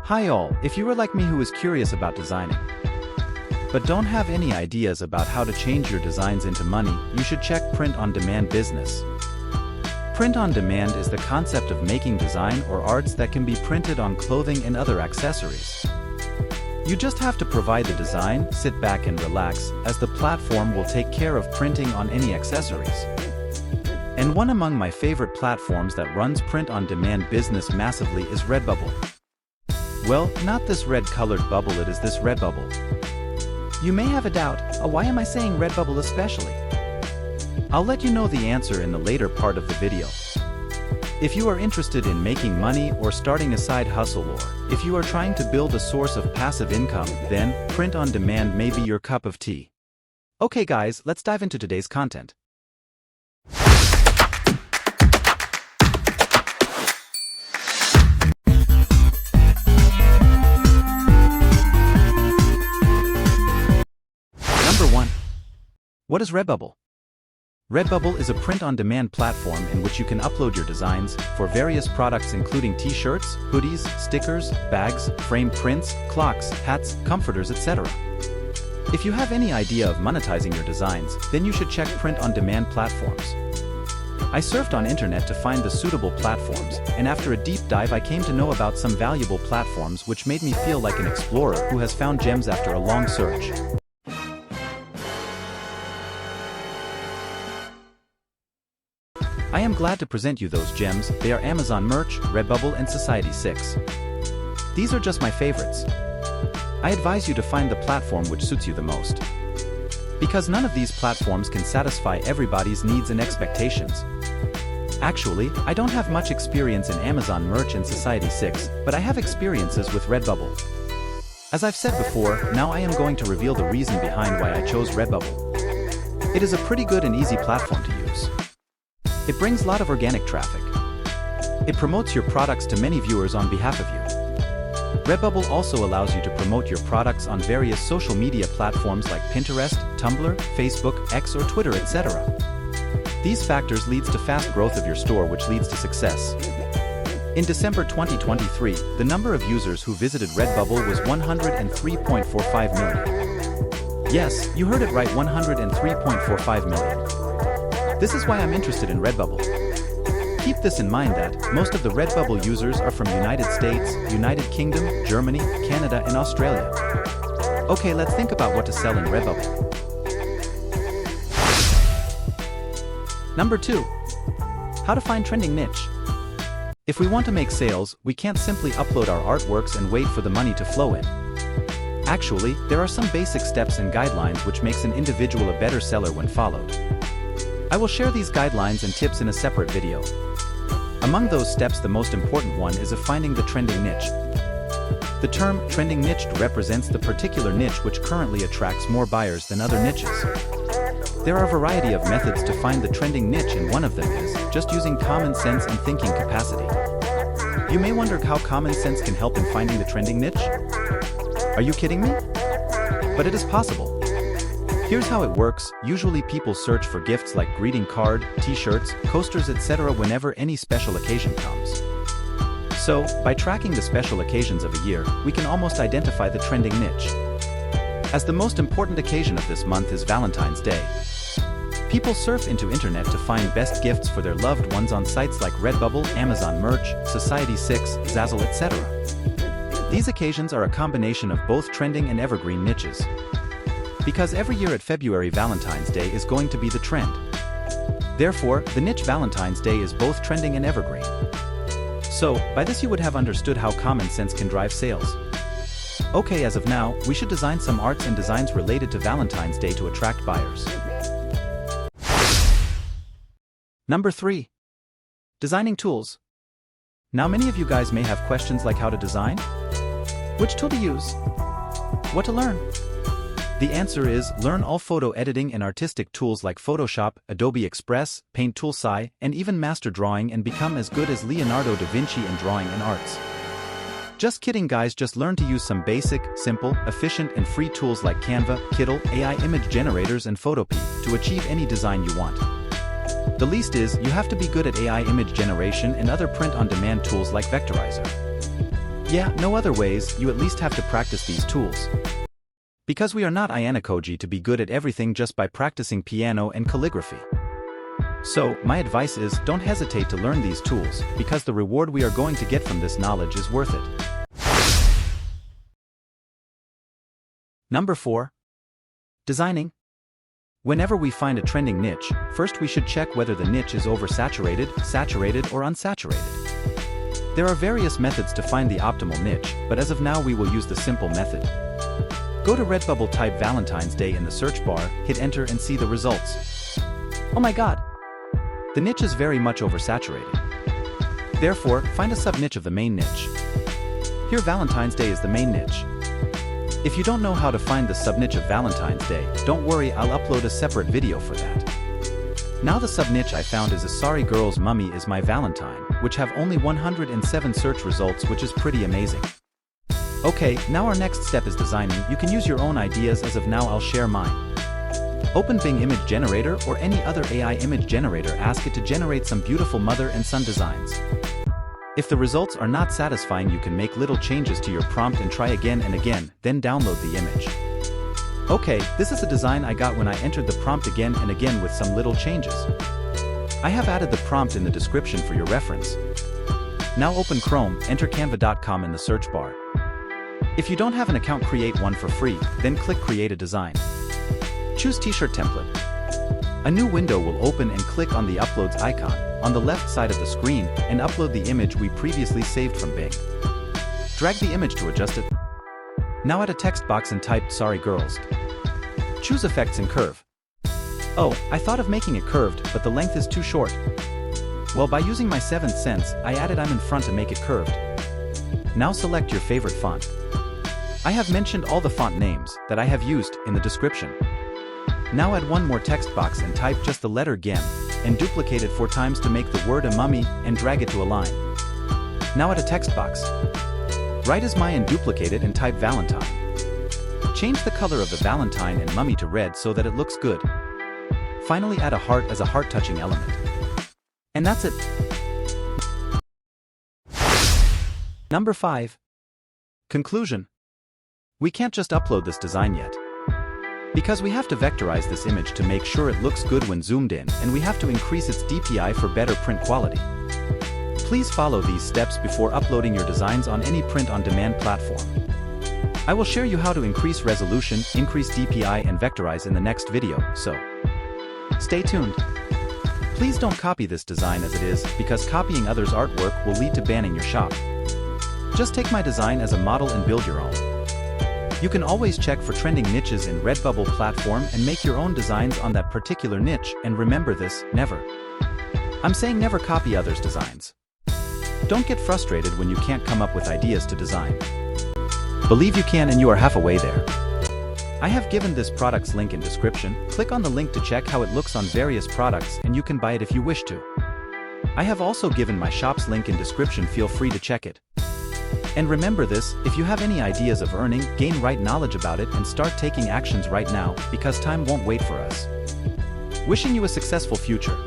Hi all, if you are like me who is curious about designing, but don't have any ideas about how to change your designs into money, you should check print-on-demand business. Print-on-demand is the concept of making design or arts that can be printed on clothing and other accessories. You just have to provide the design, sit back and relax, as the platform will take care of printing on any accessories. And one among my favorite platforms that runs print-on-demand business massively is Redbubble. Well, not this red-colored bubble, it is this Redbubble. You may have a doubt, why am I saying Redbubble especially? I'll let you know the answer in the later part of the video. If you are interested in making money or starting a side hustle, or if you are trying to build a source of passive income, then print-on-demand may be your cup of tea. Okay guys, let's dive into today's content. Number 1. What is Redbubble? Redbubble is a print-on-demand platform in which you can upload your designs for various products including t-shirts, hoodies, stickers, bags, framed prints, clocks, hats, comforters, etc. If you have any idea of monetizing your designs, then you should check print-on-demand platforms. I surfed on internet to find the suitable platforms, and after a deep dive I came to know about some valuable platforms which made me feel like an explorer who has found gems after a long search. I am glad to present you those gems. They are Amazon Merch, Redbubble and Society6. These are just my favorites. I advise you to find the platform which suits you the most, because none of these platforms can satisfy everybody's needs and expectations. Actually, I don't have much experience in Amazon Merch and Society6, but I have experiences with Redbubble. As I've said before, now I am going to reveal the reason behind why I chose Redbubble. It is a pretty good and easy platform to use. It brings a lot of organic traffic. It promotes your products to many viewers on behalf of you. Redbubble also allows you to promote your products on various social media platforms like Pinterest, Tumblr, Facebook, X or Twitter, etc. These factors leads to fast growth of your store, which leads to success. In December 2023, the number of users who visited Redbubble was 103.45 million. Yes, you heard it right, 103.45 million. This is why I'm interested in Redbubble. Keep this in mind that most of the Redbubble users are from United States, United Kingdom, Germany, Canada and Australia. Okay, let's think about what to sell in Redbubble. Number 2. How to find trending niche. If we want to make sales, we can't simply upload our artworks and wait for the money to flow in. Actually, there are some basic steps and guidelines which makes an individual a better seller when followed. I will share these guidelines and tips in a separate video. Among those steps, the most important one is of finding the trending niche. The term trending niche represents the particular niche which currently attracts more buyers than other niches. There are a variety of methods to find the trending niche, and one of them is just using common sense and thinking capacity. You may wonder how common sense can help in finding the trending niche? Are you kidding me? But it is possible. Here's how it works. Usually people search for gifts like greeting card, t-shirts, coasters, etc. whenever any special occasion comes. So, by tracking the special occasions of a year, we can almost identify the trending niche. As the most important occasion of this month is Valentine's Day, people surf into internet to find best gifts for their loved ones on sites like Redbubble, Amazon Merch, Society6, Zazzle, etc. These occasions are a combination of both trending and evergreen niches. Because every year at February Valentine's Day is going to be the trend. Therefore, the niche Valentine's Day is both trending and evergreen. So, by this you would have understood how common sense can drive sales. Okay, as of now, we should design some arts and designs related to Valentine's Day to attract buyers. Number 3. Designing tools. Now many of you guys may have questions like how to design, which tool to use, what to learn. The answer is, learn all photo editing and artistic tools like Photoshop, Adobe Express, Paint Tool Sai, and even Master Drawing, and become as good as Leonardo da Vinci in drawing and arts. Just kidding guys, just learn to use some basic, simple, efficient and free tools like Canva, Kittl, AI image generators and Photopea to achieve any design you want. The least is, you have to be good at AI image generation and other print-on-demand tools like Vectorizer. Yeah, no other ways, you at least have to practice these tools. Because we are not Ayanakoji to be good at everything just by practicing piano and calligraphy. So, my advice is, don't hesitate to learn these tools, because the reward we are going to get from this knowledge is worth it. Number 4. Designing. Whenever we find a trending niche, first we should check whether the niche is oversaturated, saturated, or unsaturated. There are various methods to find the optimal niche, but as of now we will use the simple method. Go to Redbubble, type Valentine's Day in the search bar, hit enter and see the results. Oh my god! The niche is very much oversaturated. Therefore, find a sub-niche of the main niche. Here Valentine's Day is the main niche. If you don't know how to find the sub-niche of Valentine's Day, don't worry, I'll upload a separate video for that. Now the sub-niche I found is a Sorry Girls Mummy is My Valentine, which have only 107 search results, which is pretty amazing. Okay, now our next step is designing. You can use your own ideas. As of now I'll share mine. Open Bing Image Generator or any other AI image generator, ask it to generate some beautiful mother and son designs. If the results are not satisfying, you can make little changes to your prompt and try again and again, then download the image. Okay, this is a design I got when I entered the prompt again and again with some little changes. I have added the prompt in the description for your reference. Now open Chrome, enter canva.com in the search bar. If you don't have an account, create one for free, then click Create a Design. Choose T-shirt template. A new window will open and click on the Uploads icon on the left side of the screen and upload the image we previously saved from Bing. Drag the image to adjust it. Now add a text box and type Sorry Girls. Choose Effects and Curve. Oh, I thought of making it curved, but the length is too short. Well, by using my 7th sense, I added I'm in front to make it curved. Now select your favorite font. I have mentioned all the font names that I have used in the description. Now add one more text box and type just the letter GEM, and duplicate it 4 times to make the word a mummy, and drag it to a line. Now add a text box. Write as my and duplicate it and type Valentine. Change the color of the Valentine and mummy to red so that it looks good. Finally add a heart as a heart-touching element. And that's it. Number 5. Conclusion. We can't just upload this design yet. Because we have to vectorize this image to make sure it looks good when zoomed in, and we have to increase its DPI for better print quality. Please follow these steps before uploading your designs on any print-on-demand platform. I will share you how to increase resolution, increase DPI and vectorize in the next video, so stay tuned. Please don't copy this design as it is, because copying others' artwork will lead to banning your shop. Just take my design as a model and build your own. You can always check for trending niches in Redbubble platform and make your own designs on that particular niche, and remember this, never. I'm saying never copy others' designs. Don't get frustrated when you can't come up with ideas to design. Believe you can, and you are halfway there. I have given this product's link in description. Click on the link to check how it looks on various products, and you can buy it if you wish to. I have also given my shop's link in description, feel free to check it. And remember this, if you have any ideas of earning, gain right knowledge about it and start taking actions right now, because time won't wait for us. Wishing you a successful future.